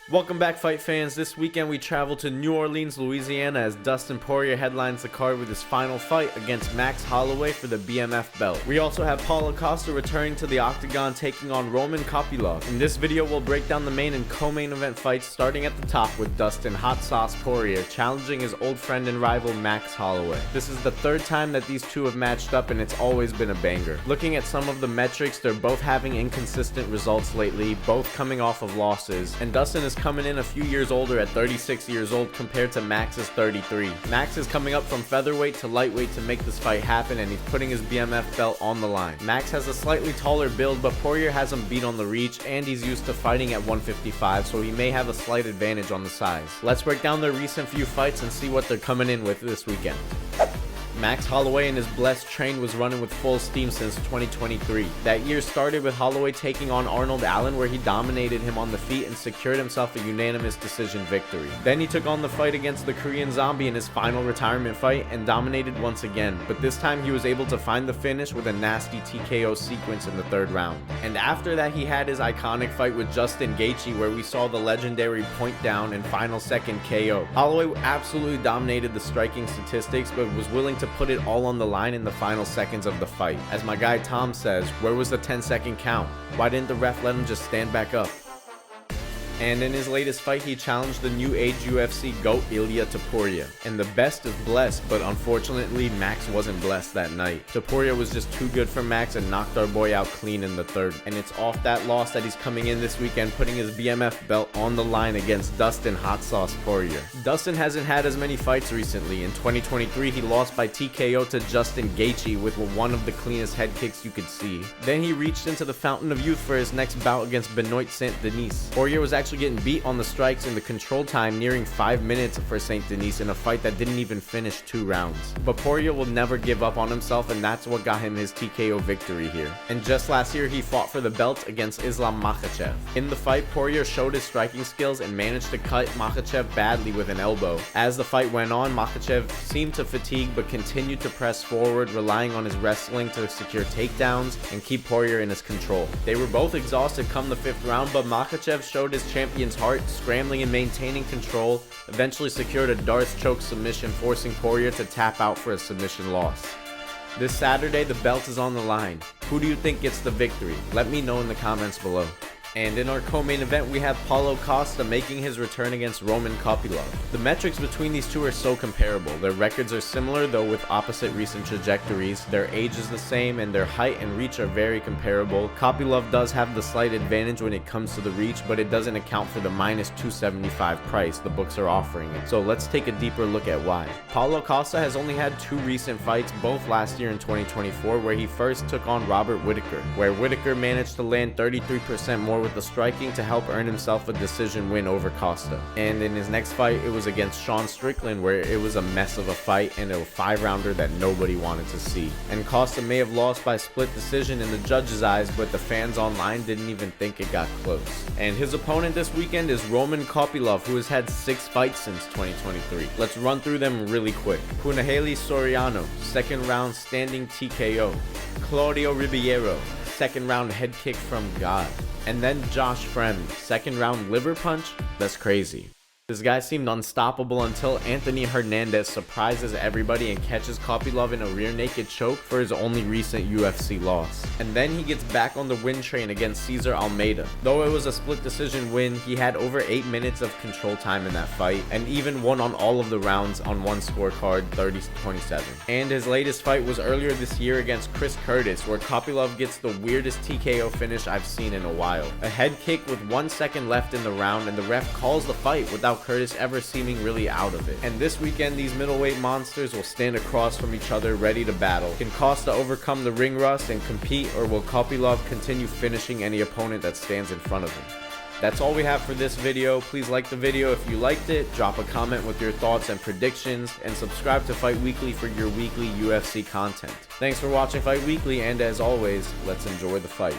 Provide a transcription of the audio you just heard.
Welcome back, fight fans. This weekend we travel to New Orleans, Louisiana as Dustin Poirier headlines the card with his final fight against Max Holloway for the BMF belt. We also have Paulo Costa returning to the Octagon taking on Roman Kopylov. In this video we'll break down the main and co-main event fights, starting at the top with Dustin Hot Sauce Poirier challenging his old friend and rival Max Holloway. This is the third time that these two have matched up and it's always been a banger. Looking at some of the metrics, they're both having inconsistent results lately, both coming off of losses, and Dustin is coming in a few years older at 36 years old compared to Max's 33. Max is coming up from featherweight to lightweight to make this fight happen, and he's putting his BMF belt on the line. Max has a slightly taller build, but Poirier has him beat on the reach, and he's used to fighting at 155, so he may have a slight advantage on the size. Let's break down their recent few fights and see what they're coming in with this weekend. Max Holloway and his blessed train was running with full steam since 2023. That year started with Holloway taking on Arnold Allen, where he dominated him on the feet and secured himself a unanimous decision victory. Then he took on the fight against the Korean Zombie in his final retirement fight and dominated once again, but this time he was able to find the finish with a nasty TKO sequence in the third round. And after that he had his iconic fight with Justin Gaethje, where we saw the legendary point down and final second KO. Holloway absolutely dominated the striking statistics, but was willing to put it all on the line in the final seconds of the fight. As my guy Tom says, where was the 10-second count? Why didn't the ref let him just stand back up? And in his latest fight, he challenged the new age UFC GOAT Ilia Topuria. And the best is blessed, but unfortunately Max wasn't blessed that night. Topuria was just too good for Max and knocked our boy out clean in the third. And it's off that loss that he's coming in this weekend, putting his BMF belt on the line against Dustin Hot Sauce Poirier. Dustin hasn't had as many fights recently. In 2023, he lost by TKO to Justin Gaethje with one of the cleanest head kicks you could see. Then he reached into the fountain of youth for his next bout against Benoit Saint-Denis. Poirier was actually getting beat on the strikes in the control time, nearing 5 minutes for Saint-Denis in a fight that didn't even finish 2 rounds. But Poirier will never give up on himself, and that's what got him his TKO victory here. And just last year he fought for the belt against Islam Makhachev. In the fight, Poirier showed his striking skills and managed to cut Makhachev badly with an elbow. As the fight went on, Makhachev seemed to fatigue but continued to press forward, relying on his wrestling to secure takedowns and keep Poirier in his control. They were both exhausted come the 5th round, but Makhachev showed his champion's heart, scrambling and maintaining control, eventually secured a Darce choke submission, forcing Poirier to tap out for a submission loss. This Saturday, the belt is on the line. Who do you think gets the victory? Let me know in the comments below. And in our co-main event, we have Paulo Costa making his return against Roman Kopylov. The metrics between these two are so comparable. Their records are similar, though with opposite recent trajectories. Their age is the same, and their height and reach are very comparable. Kopylov does have the slight advantage when it comes to the reach, but it doesn't account for the minus 275 price the books are offering it. So let's take a deeper look at why. Paulo Costa has only had 2 recent fights, both last year in 2024, where he first took on Robert Whittaker, where Whittaker managed to land 33% more with the striking to help earn himself a decision win over Costa. And in his next fight, it was against Sean Strickland, where it was a mess of a fight and a 5-rounder that nobody wanted to see. And Costa may have lost by split decision in the judges' eyes, but the fans online didn't even think it got close. And his opponent this weekend is Roman Kopylov, who has had 6 fights since 2023. Let's run through them really quick. Punahele Soriano, 2nd round standing TKO. Claudio Ribeiro, 2nd round head kick from God. And then Josh Fremd, 2nd round liver punch? That's crazy. This guy seemed unstoppable until Anthony Hernandez surprises everybody and catches Kopylov in a rear naked choke for his only recent UFC loss. And then he gets back on the win train against Cesar Almeida. Though it was a split decision win, he had over 8 minutes of control time in that fight, and even won on all of the rounds on one scorecard, 30-27. And his latest fight was earlier this year against Chris Curtis, where Kopylov gets the weirdest TKO finish I've seen in a while. A head kick with 1 second left in the round, and the ref calls the fight without Curtis ever seeming really out of it. And this weekend, these middleweight monsters will stand across from each other ready to battle. Can Costa overcome the ring rust and compete, or will Kopylov continue finishing any opponent that stands in front of him? That's all we have for this video. Please like the video if you liked it, drop a comment with your thoughts and predictions, and subscribe to Fight Weekly for your weekly UFC content. Thanks for watching Fight Weekly, and as always, let's enjoy the fights.